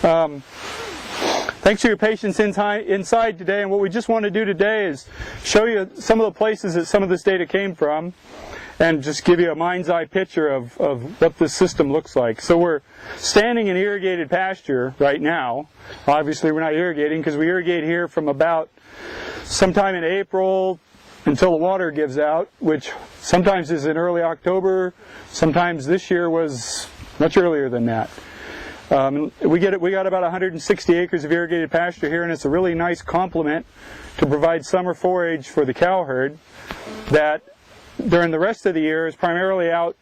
Thanks for your patience inside today, and what we just want to do today is show you some of the places that some of this data came from and just give you a mind's eye picture of what this system looks like. So we're standing in irrigated pasture right now. Obviously we're not irrigating because we irrigate here from about sometime in April until the water gives out, which sometimes is in early October, sometimes this year was much earlier than that. We got about 160 acres of irrigated pasture here, and it's a really nice complement to provide summer forage for the cow herd that during the rest of the year is primarily out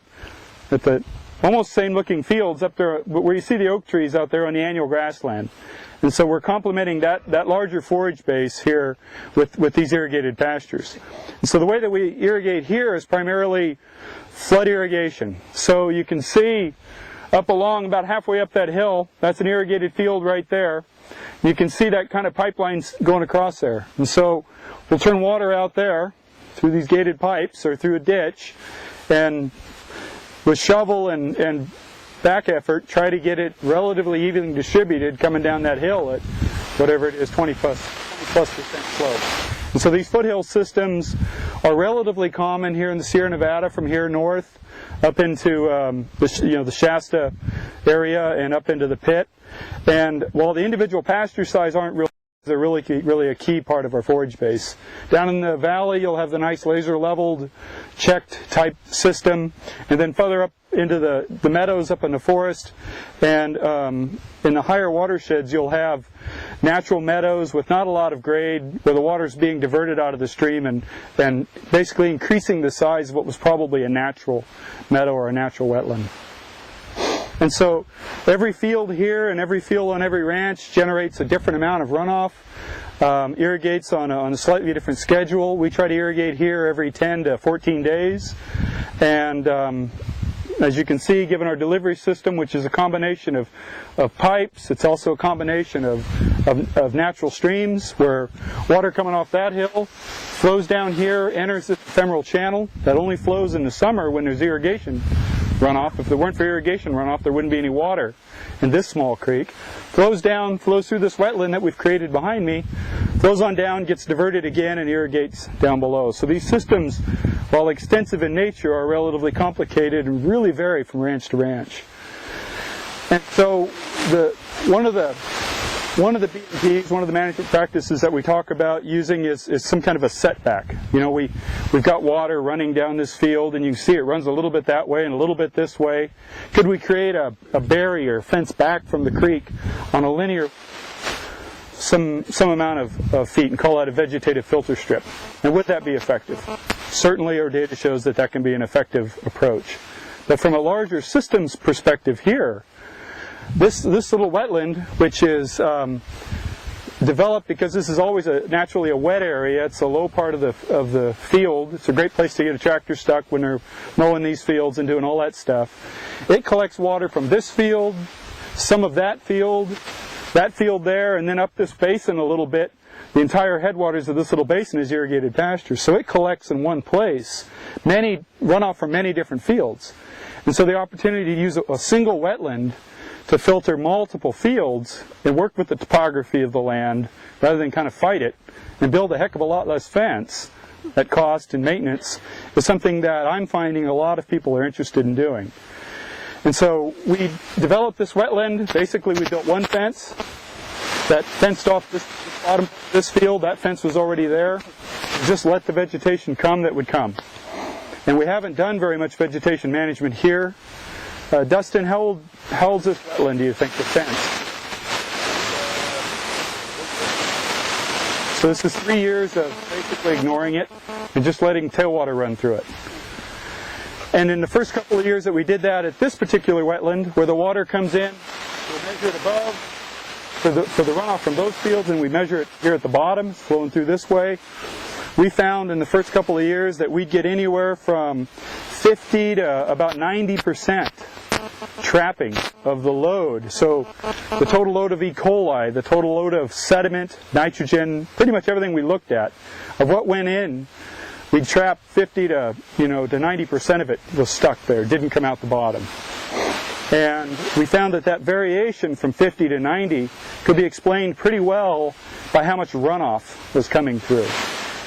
at the almost same looking fields up there where you see the oak trees out there on the annual grassland. And so we're complementing that larger forage base here with these irrigated pastures. And so the way that we irrigate here is primarily flood irrigation. So you can see up along about halfway up that hill, that's an irrigated field right there. You can see that kind of pipelines going across there. And so we'll turn water out there through these gated pipes or through a ditch, and with shovel and back effort try to get it relatively evenly distributed coming down that hill at whatever it is, 20 plus percent slope. And so these foothill systems are relatively common here in the Sierra Nevada from here north up into the Shasta area and up into the pit. And while the individual pasture size aren't really, they're really a key part of our forage base. Down in the valley you'll have the nice laser leveled checked type system, and then further up into the meadows up in the forest and in the higher watersheds you'll have natural meadows with not a lot of grade where the water's being diverted out of the stream and basically increasing the size of what was probably a natural meadow or a natural wetland. And so every field here and every field on every ranch generates a different amount of runoff, irrigates on a slightly different schedule. We try to irrigate here every 10 to 14 days. And as you can see, given our delivery system, which is a combination of pipes, it's also a combination of natural streams where water coming off that hill flows down here, enters this ephemeral channel that only flows in the summer when there's irrigation runoff. If there weren't for irrigation runoff, there wouldn't be any water in this small creek. Flows down, flows through this wetland that we've created behind me, flows on down, gets diverted again, and irrigates down below. So these systems, while extensive in nature, are relatively complicated and really vary from ranch to ranch. And so one of the BMPs, one of the management practices that we talk about using is some kind of a setback. You know, we've got water running down this field, and you can see it runs a little bit that way and a little bit this way. Could we create a barrier, fence back from the creek on a linear, some amount of feet, and call that a vegetative filter strip? And would that be effective? Certainly our data shows that can be an effective approach. But from a larger systems perspective here, this little wetland, which is developed because this is always naturally a wet area. It's a low part of the field. It's a great place to get a tractor stuck when they're mowing these fields and doing all that stuff. It collects water from this field, some of that field there, and then up this basin a little bit. The entire headwaters of this little basin is irrigated pasture. So it collects in one place many runoff from many different fields. And so the opportunity to use a single wetland to filter multiple fields and work with the topography of the land rather than kind of fight it and build a heck of a lot less fence at cost and maintenance is something that I'm finding a lot of people are interested in doing. And so we developed this wetland. Basically we built one fence that fenced off this bottom of this field. That fence was already there. Just let the vegetation come that would come. And we haven't done very much vegetation management here. Dustin, how old's this wetland, do you think, the fence? So this is 3 years of basically ignoring it and just letting tailwater run through it. And in the first couple of years that we did that at this particular wetland, where the water comes in, we'll measure it above for the runoff from those fields, and we measure it here at the bottom, flowing through this way. We found in the first couple of years that we'd get anywhere from 50 to about 90% trapping of the load. So the total load of E. coli, the total load of sediment, nitrogen, pretty much everything we looked at, of what went in, we'd trap 50 to 90% of it was stuck there, didn't come out the bottom. And we found that that variation from 50 to 90 could be explained pretty well by how much runoff was coming through.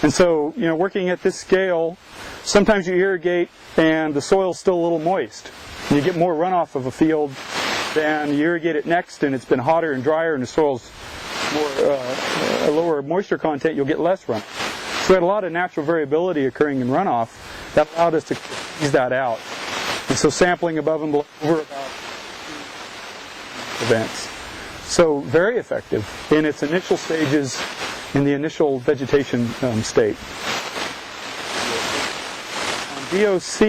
And so, you know, working at this scale, sometimes you irrigate and the soil's still a little moist. You get more runoff of a field than you irrigate it next and it's been hotter and drier and the soil's more, a lower moisture content, you'll get less runoff. So we had a lot of natural variability occurring in runoff that allowed us to ease that out. And so sampling above and below over about events. So very effective in its initial stages, in the initial vegetation state. DOC,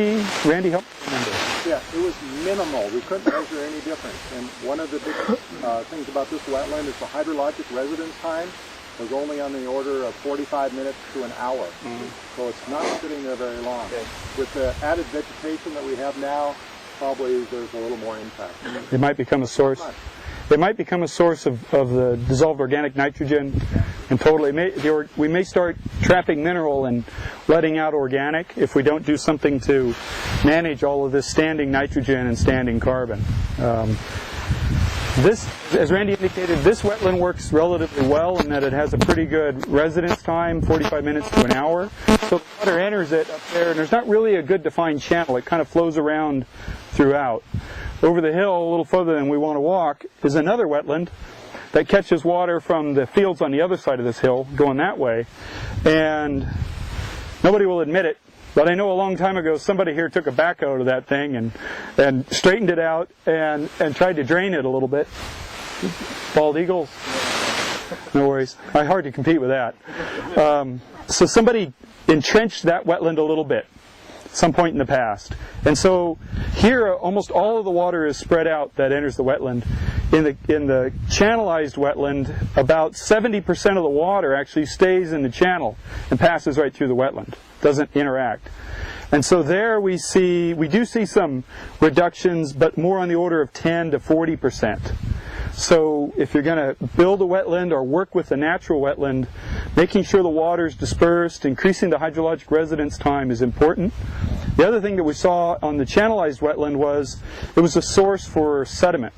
Randy, help me remember. Yeah, it was minimal. We couldn't measure any difference. And one of the big things about this wetland is the hydrologic residence time was only on the order of 45 minutes to an hour. So it's not sitting there very long. Okay. With the added vegetation that we have now, probably there's a little more impact. It might become a source. It might become a source of the dissolved organic nitrogen, and totally, we may start trapping mineral and letting out organic if we don't do something to manage all of this standing nitrogen and standing carbon. This, as Randy indicated, this wetland works relatively well in that it has a pretty good residence time, 45 minutes to an hour. So the water enters it up there, and there's not really a good defined channel. It kind of flows around throughout. Over the hill, a little further than we want to walk, is another wetland that catches water from the fields on the other side of this hill, going that way. And nobody will admit it, but I know a long time ago somebody here took a backhoe to that thing and straightened it out and tried to drain it a little bit. Bald eagles. No worries. Hard to compete with that. So somebody entrenched that wetland a little bit some point in the past. And so here almost all of the water is spread out that enters the wetland. In the channelized wetland, about 70% of the water actually stays in the channel and passes right through the wetland. Doesn't interact. And so there we do see some reductions, but more on the order of 10 to 40%. So if you're going to build a wetland or work with a natural wetland, making sure the water is dispersed, increasing the hydrologic residence time is important. The other thing that we saw on the channelized wetland was it was a source for sediment.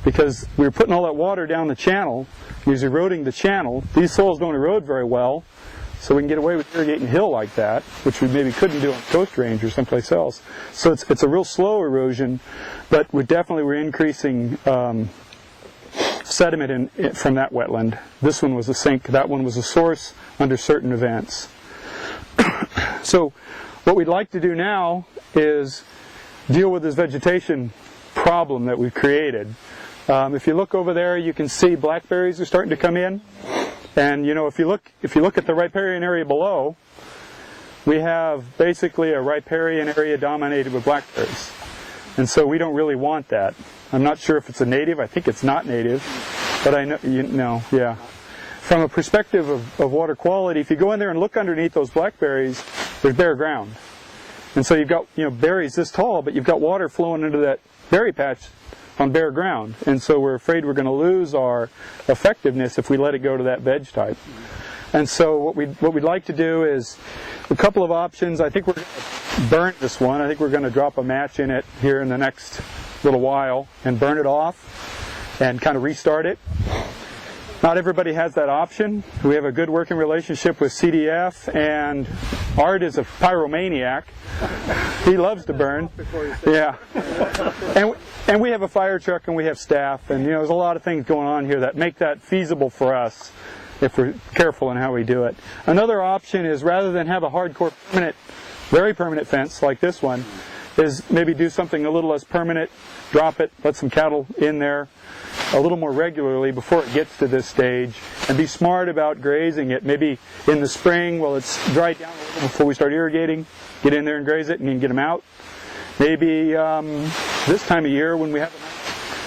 Because we were putting all that water down the channel, it was eroding the channel. These soils don't erode very well, so we can get away with irrigating hill like that, which we maybe couldn't do on the Coast Range or someplace else. So it's a real slow erosion, but we're increasing sediment from that wetland. This one was a sink, that one was a source under certain events. So what we'd like to do now is deal with this vegetation problem that we've created. If you look over there, you can see blackberries are starting to come in. And you know, if you look at the riparian area below, we have basically a riparian area dominated with blackberries. And so we don't really want that. I'm not sure if it's a native. I think it's not native, but I know, yeah. From a perspective of water quality, if you go in there and look underneath those blackberries, there's bare ground. And so you've got, you know, berries this tall, but you've got water flowing into that berry patch on bare ground. And so we're afraid we're going to lose our effectiveness if we let it go to that veg type. And so what we'd like to do is a couple of options. I think we're going to burn this one. I think we're going to drop a match in it here in the next little while and burn it off and kind of restart it. Not everybody has that option. We have a good working relationship with CDF, and Art is a pyromaniac. He loves to burn. Yeah. And we have a fire truck and we have staff, and you know, there's a lot of things going on here that make that feasible for us if we're careful in how we do it. Another option is, rather than have a hardcore very permanent fence like this one, is maybe do something a little less permanent, drop it, let some cattle in there a little more regularly before it gets to this stage, and be smart about grazing it. Maybe in the spring, while it's dried down a little before we start irrigating, get in there and graze it and then get them out. Maybe this time of year, when we have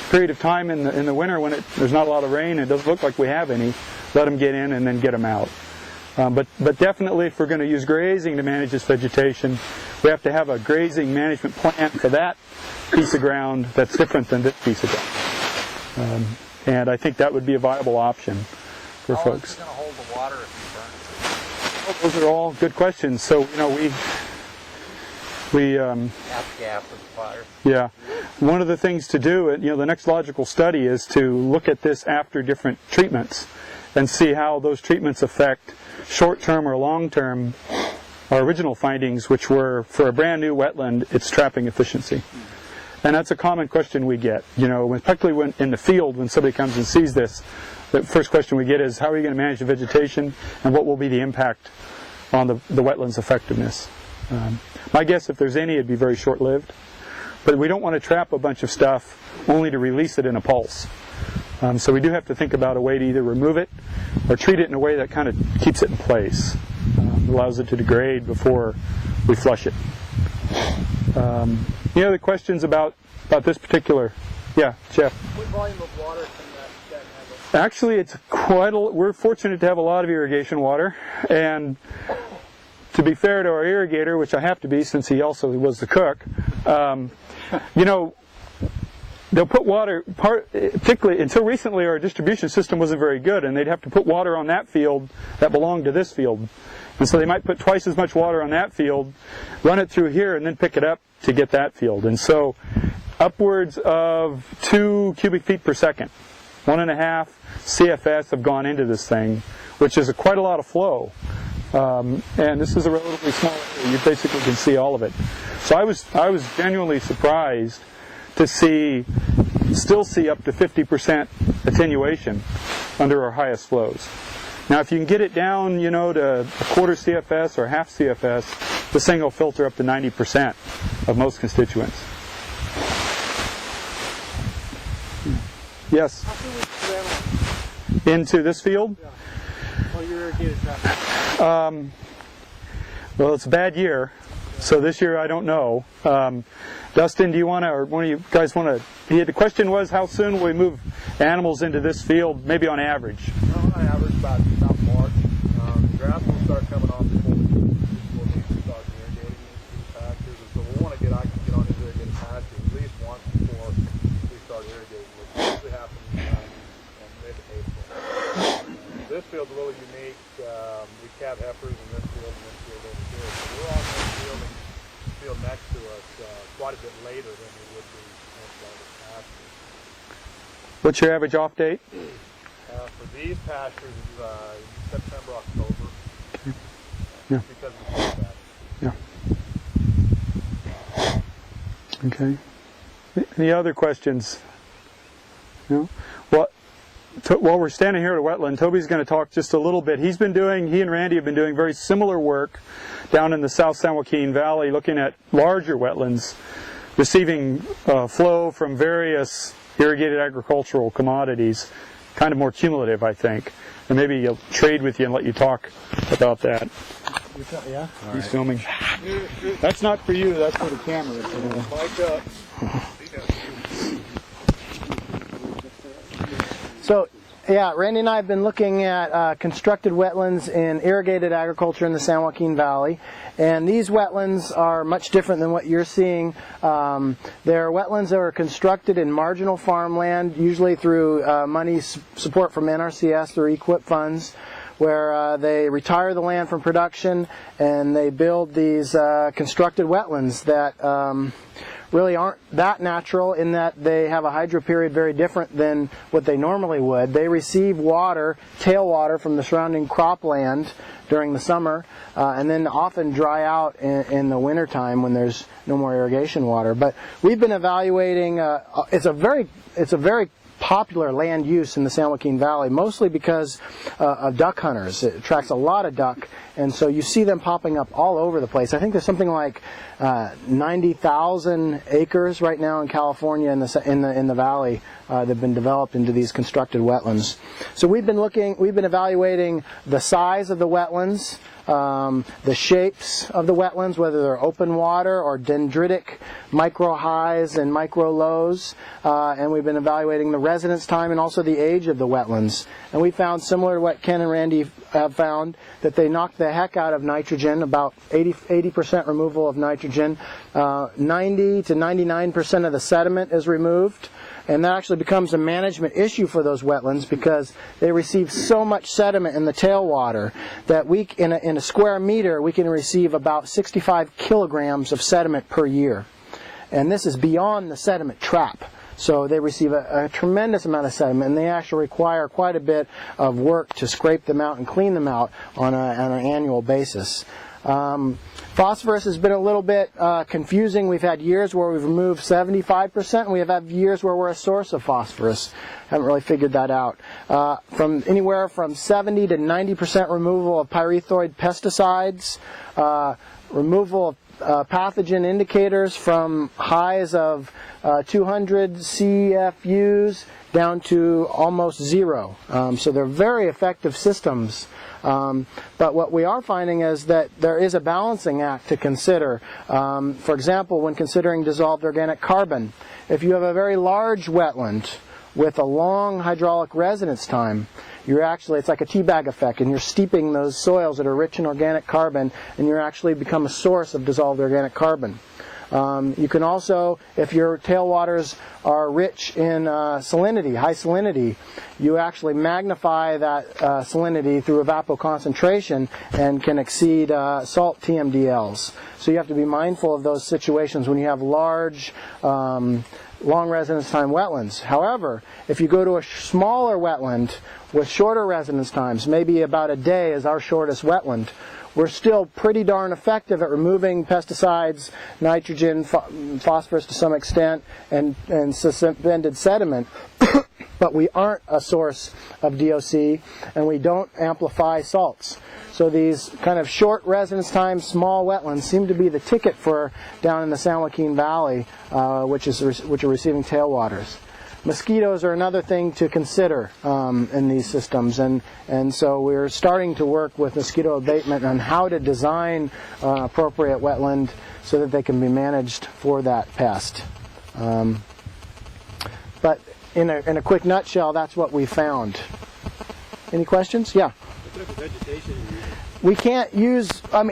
a period of time in the winter when there's not a lot of rain, it doesn't look like we have any, let them get in and then get them out. But definitely, if we're going to use grazing to manage this vegetation, we have to have a grazing management plan for that piece of ground that's different than this piece of ground. And I think that would be a viable option for folks. How long is it going to hold the water if you burn it? Those are all good questions. So, you know, Half gap with fire. Yeah, one of the things to do, the next logical study is to look at this after different treatments and see how those treatments affect short-term or long-term our original findings, which were for a brand new wetland, its trapping efficiency. And that's a common question we get. Particularly when in the field, when somebody comes and sees this, the first question we get is, how are you going to manage the vegetation, and what will be the impact on the wetland's effectiveness? My guess, if there's any, it'd be very short-lived. But we don't want to trap a bunch of stuff only to release it in a pulse. So we do have to think about a way to either remove it or treat it in a way that kind of keeps it in place, allows it to degrade before we flush it. Any other questions about this particular? Yeah, Jeff. What volume of water can that handle? Actually, it's we're fortunate to have a lot of irrigation water, and to be fair to our irrigator, which I have to be since he also was the cook, they'll put water, particularly until recently our distribution system wasn't very good, and they'd have to put water on that field that belonged to this field. And so they might put twice as much water on that field, run it through here, and then pick it up to get that field. And so upwards of 2 cubic feet per second, 1.5 CFS have gone into this thing, which is quite a lot of flow. And this is a relatively small area. You basically can see all of it. So I was genuinely surprised to still see up to 50% attenuation under our highest flows. Now, if you can get it down, to a quarter CFS or half CFS, this thing will filter up to 90% of most constituents. Yes? How soon was the Into this field? Yeah. Well, your irrigated traffic. Well, it's a bad year, so this year I don't know. Dustin, do you want to, or one of you guys want to, the question was, how soon will we move animals into this field, maybe on average? Well, on average about March. The grass will start coming off before we'll need to start irrigating these pastures. And so we'll want to get on these irrigated pastures at least once before we start irrigating, which usually happens in mid-April. This field's a little unique. We calve heifers in this field and this field over here. So we're on this field and the field next to us quite a bit later than we would be inside the pasture. What's your average off date? For these pastures, September, October. Yeah. Because of the that. Yeah. Okay. Any other questions? No? While we're standing here at a wetland, Toby's going to talk just a little bit. He and Randy have been doing very similar work down in the South San Joaquin Valley, looking at larger wetlands, receiving flow from various irrigated agricultural commodities, kind of more cumulative, I think. And maybe he'll trade with you and let you talk about that. Yeah. He's filming. That's not for you, that's for the camera. Mic up. So, yeah, Randy and I have been looking at constructed wetlands in irrigated agriculture in the San Joaquin Valley. And these wetlands are much different than what you're seeing. They're wetlands that are constructed in marginal farmland, usually through money support from NRCS through EQIP funds, where they retire the land from production and they build these constructed wetlands that really aren't that natural, in that they have a hydro period very different than what they normally would. They receive water, tailwater, from the surrounding cropland during the summer, and then often dry out in the wintertime when there's no more irrigation water. But we've been evaluating, it's a very popular land use in the San Joaquin Valley, mostly because of duck hunters. It attracts a lot of duck, and so you see them popping up all over the place. I think there's something like 90,000 acres right now in California in the valley that have been developed into these constructed wetlands. So we've been evaluating the size of the wetlands, the shapes of the wetlands, whether they're open water or dendritic, micro highs and micro lows, and we've been evaluating the residence time and also the age of the wetlands. And we found, similar to what Ken and Randy have found, that they knock the heck out of nitrogen, about 80% removal of nitrogen. 90 to 99% of the sediment is removed. And that actually becomes a management issue for those wetlands because they receive so much sediment in the tailwater that in a square meter we can receive about 65 kilograms of sediment per year. And this is beyond the sediment trap. So they receive a tremendous amount of sediment, and they actually require quite a bit of work to scrape them out and clean them out on an annual basis. Phosphorus has been a little bit confusing. We've had years where we've removed 75%, and we have had years where we're a source of phosphorus. Haven't really figured that out. From anywhere from 70 to 90% removal of pyrethroid pesticides, removal of pathogen indicators from highs of 200 CFUs down to almost zero. So they're very effective systems. But what we are finding is that there is a balancing act to consider. For example, when considering dissolved organic carbon, if you have a very large wetland with a long hydraulic residence time, it's like a teabag effect, and you're steeping those soils that are rich in organic carbon, and you're actually become a source of dissolved organic carbon. You can also, if your tailwaters are rich in salinity, high salinity, you actually magnify that salinity through evapoconcentration and can exceed salt TMDLs. So you have to be mindful of those situations when you have large, long residence time wetlands. However, if you go to a smaller wetland with shorter residence times, maybe about a day is our shortest wetland, we're still pretty darn effective at removing pesticides, nitrogen, phosphorus to some extent, and suspended sediment, but we aren't a source of DOC, and we don't amplify salts. So these kind of short residence time, small wetlands seem to be the ticket for down in the San Joaquin Valley, which are receiving tailwaters. Mosquitoes are another thing to consider in these systems, and so we're starting to work with mosquito abatement on how to design appropriate wetland so that they can be managed for that pest. But in a quick nutshell, that's what we found. Any questions? Yeah. What type of vegetation? We can't use,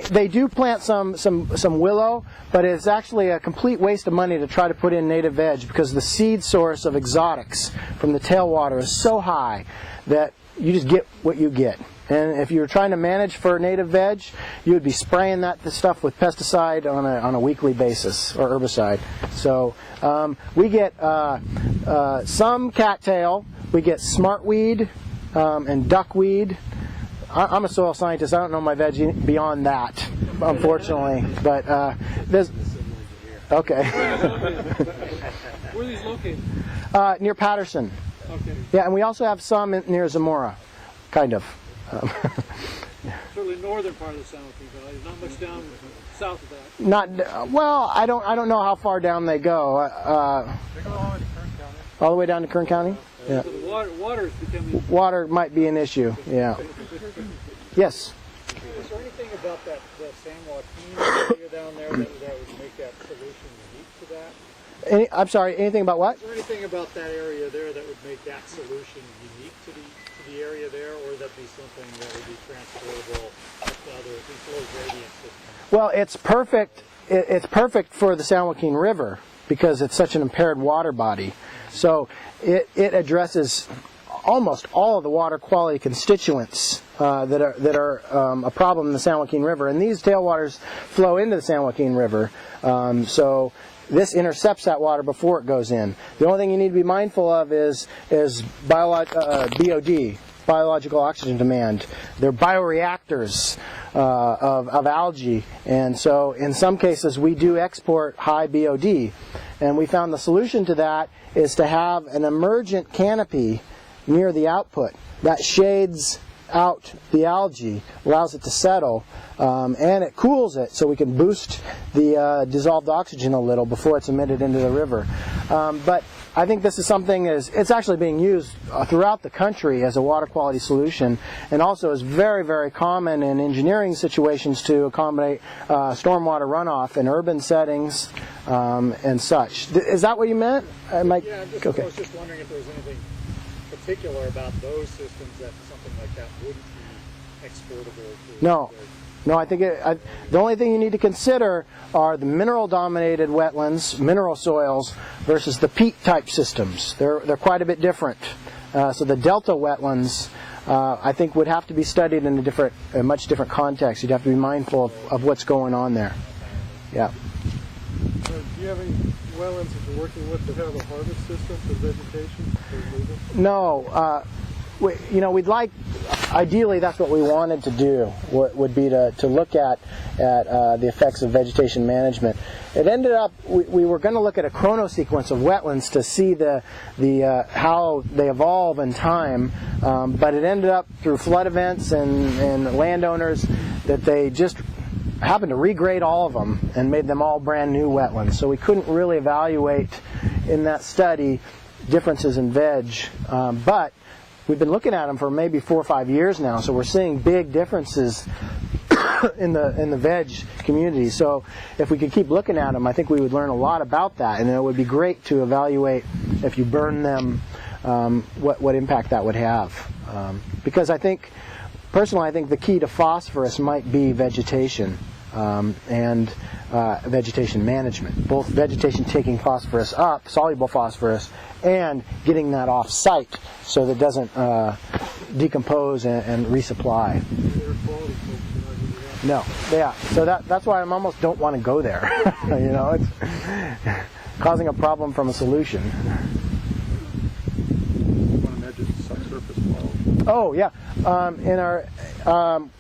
they do plant some willow, but it's actually a complete waste of money to try to put in native veg because the seed source of exotics from the tailwater is so high that you just get what you get. And if you're trying to manage for native veg, you would be spraying that stuff with pesticide on a weekly basis, or herbicide. So we get some cattail, we get smartweed and duckweed. I'm a soil scientist. I don't know my veg beyond that, unfortunately. But there's okay. Where are these located? Near Patterson. Okay. Yeah, and we also have some near Zamora, kind of. Certainly northern part of the San Joaquin Valley. Not much down south of that. Not well. I don't know how far down they go. They go all the way to Kern County. All the way down to Kern County. Yeah. So the water is becoming. Water might be an issue. Yeah. Yes. Is there anything about the San Joaquin area down there that would make that solution unique to that? I'm sorry. Anything about what? Is there anything about that area there that would make that solution unique to the area there, or would that be something that would be transportable to other these low gradient systems? Well, it's perfect. It's perfect for the San Joaquin River because it's such an impaired water body. So it addresses almost all of the water quality constituents that are a problem in the San Joaquin River, and these tailwaters flow into the San Joaquin River. So this intercepts that water before it goes in. The only thing you need to be mindful of is BOD, biological oxygen demand. They're bioreactors of algae, and so in some cases we do export high BOD, and we found the solution to that is to have an emergent canopy near the output that shades out the algae, allows it to settle, and it cools it so we can boost the dissolved oxygen a little before it's emitted into the river. But I think this is something it's actually being used throughout the country as a water quality solution, and also is very, very common in engineering situations to accommodate stormwater runoff in urban settings and such. Is that what you meant? Yeah, I was just wondering if there was anything particular about those systems that something like that wouldn't be exportable to. No. No, I think the only thing you need to consider are the mineral-dominated wetlands, mineral soils, versus the peat-type systems. They're quite a bit different. So the delta wetlands, I think, would have to be studied in a much different context. You'd have to be mindful of what's going on there. Yeah. Do you have any wetlands that you're working with that have a harvest system for vegetation or removal? No. We'd like, ideally that's what we wanted to do, would be to look at the effects of vegetation management. It ended up, we were going to look at a chronosequence of wetlands to see how they evolve in time, but it ended up through flood events and landowners that they just happened to regrade all of them and made them all brand new wetlands. So we couldn't really evaluate in that study differences in veg, but we've been looking at them for maybe 4 or 5 years now, so we're seeing big differences in the veg community. So if we could keep looking at them, I think we would learn a lot about that, and it would be great to evaluate if you burn them, what impact that would have. Because personally, I think the key to phosphorus might be vegetation and vegetation management. Both vegetation taking phosphorus up, soluble phosphorus, and getting that off site so that it doesn't decompose and resupply. No, yeah. So that's why I almost don't want to go there. It's causing a problem from a solution. You want to measure subsurface flow? Oh yeah. In our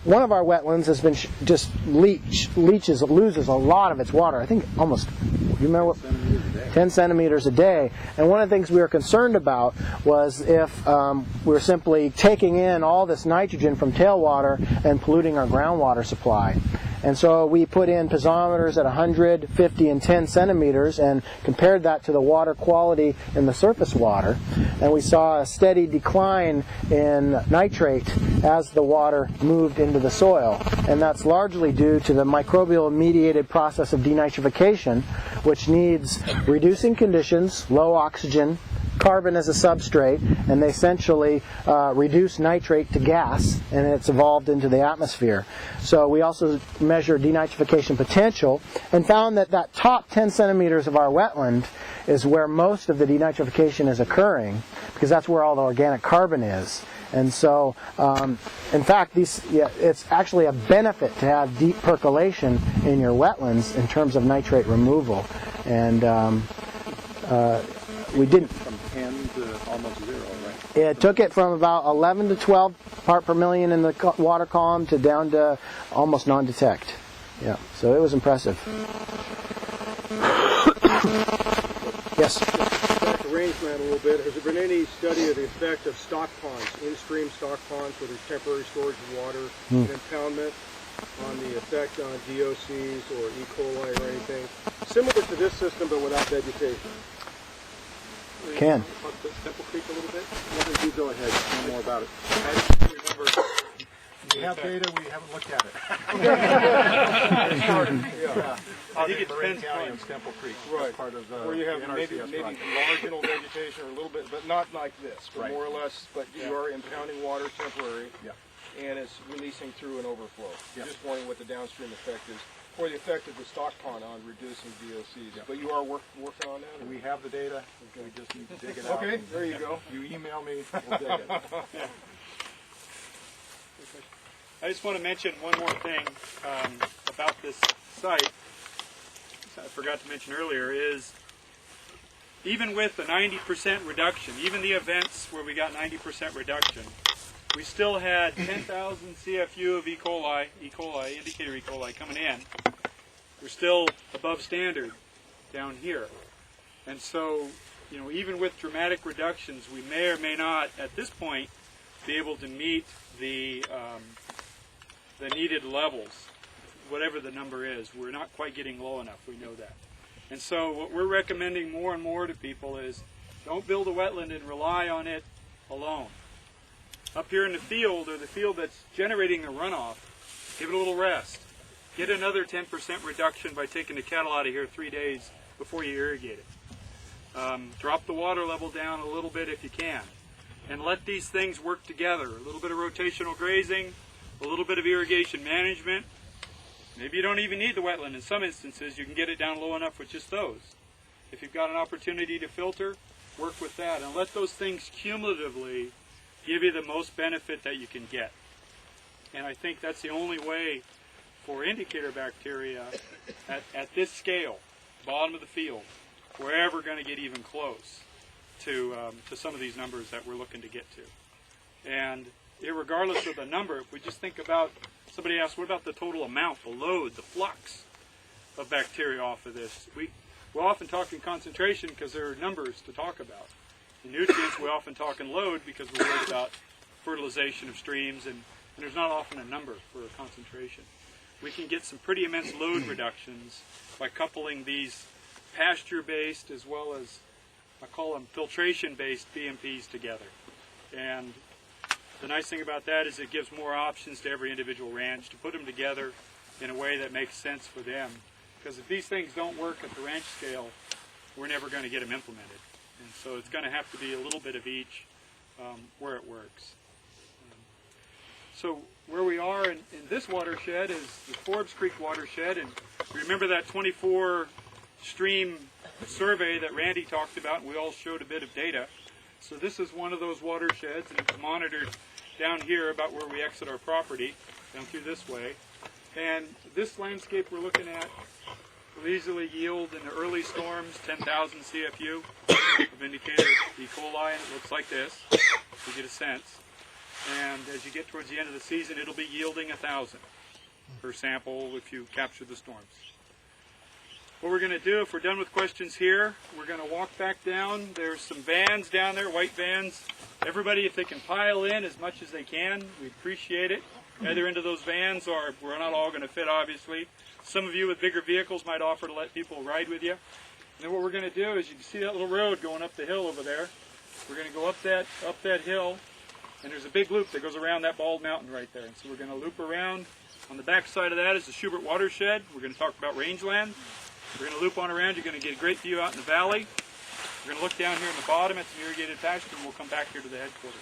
one of our wetlands has been just loses a lot of its water. I think almost. You remember what? 10 centimeters a day. And one of the things we were concerned about was if we were simply taking in all this nitrogen from tailwater and polluting our groundwater supply. And so we put in piezometers at 100, 50, and 10 centimeters and compared that to the water quality in the surface water. And we saw a steady decline in nitrate as the water moved into the soil. And that's largely due to the microbial-mediated process of denitrification, which needs reducing conditions, low oxygen, carbon as a substrate, and they essentially reduce nitrate to gas, and it's evolved into the atmosphere. So we also measured denitrification potential and found that top 10 centimeters of our wetland is where most of the denitrification is occurring, because that's where all the organic carbon is. And so, in fact, it's actually a benefit to have deep percolation in your wetlands in terms of nitrate removal. And we didn't. From 10 to almost 0, right? It took it from about 11 to 12 part per million in the water column to down to almost non-detect. Yeah, so it was impressive. Yes? Back to rangeland a little bit. Has there been any study of the effect of stock ponds, in-stream stock ponds, where there's temporary storage of water and impoundment, on the effect on DOCs or E. coli or anything? Similar to this system, but without vegetation. Can. Talk about Temple Creek a little bit? Why don't you go ahead and know more about it? I just remember. We have data, we haven't looked at it. I think it depends County on and Temple Creek. Right. As part of the Where you have maybe NRCS project. marginal vegetation or a little bit, but not like this, but Right. more or less, but you are impounding water temporary, Yeah. and it's releasing through an overflow. Yeah. Just wondering what the downstream effect is, or the effect of the stock pond on reducing VOCs. Yeah. But you are working on that? Or? We have the data, we just need to dig it out. Okay, and there you go. You email me, we'll dig it. I just want to mention one more thing about this site. I forgot to mention earlier is even with the 90% reduction, even the events where we got 90% reduction, we still had 10,000 CFU of E. coli, indicator E. coli coming in. We're still above standard down here. And so, even with dramatic reductions, we may or may not, at this point, be able to meet the needed levels, whatever the number is. We're not quite getting low enough, we know that. And so what we're recommending more and more to people is don't build a wetland and rely on it alone. Up here in the field, or the field that's generating the runoff, give it a little rest. Get another 10% reduction by taking the cattle out of here 3 days before you irrigate it. Drop the water level down a little bit if you can. And let these things work together. A little bit of rotational grazing, a little bit of irrigation management, Maybe you don't even need the wetland. In some instances, you can get it down low enough with just those. If you've got an opportunity to filter, work with that and let those things cumulatively give you the most benefit that you can get. And I think that's the only way for indicator bacteria at this scale, bottom of the field, we're ever going to get even close to some of these numbers that we're looking to get to. And regardless of the number, if we just think about, somebody asked, what about the total amount, the load, the flux of bacteria off of this? We're often talking concentration because there are numbers to talk about. In nutrients, we often talk in load because we're worried about fertilization of streams, and there's not often a number for a concentration. We can get some pretty immense load reductions by coupling these pasture-based as well as, I call them filtration-based BMPs together. And the nice thing about that is it gives more options to every individual ranch to put them together in a way that makes sense for them. Because if these things don't work at the ranch scale, we're never going to get them implemented. And so it's going to have to be a little bit of each where it works. So where we are in this watershed is the Forbes Creek watershed. And remember that 24 stream survey that Randy talked about, and we all showed a bit of data. So this is one of those watersheds, and it's monitored down here about where we exit our property, down through this way. And this landscape we're looking at will easily yield in the early storms 10,000 CFU of indicator E. coli, and it looks like this. You get a sense. And as you get towards the end of the season, it'll be yielding 1,000 per sample if you capture the storms. What we're going to do, if we're done with questions here, we're going to walk back down. There's some vans down there, white vans. Everybody, if they can pile in as much as they can, we appreciate it. Either into those vans, or we're not all going to fit, obviously. Some of you with bigger vehicles might offer to let people ride with you. And then what we're going to do is, you can see that little road going up the hill over there. We're going to go up that hill, and there's a big loop that goes around that bald mountain right there. And so we're going to loop around. On the back side of that is the Schubert watershed. We're going to talk about rangeland. We're going to loop on around. You're going to get a great view out in the valley. We're going to look down here in the bottom at some irrigated pasture, and we'll come back here to the headquarters.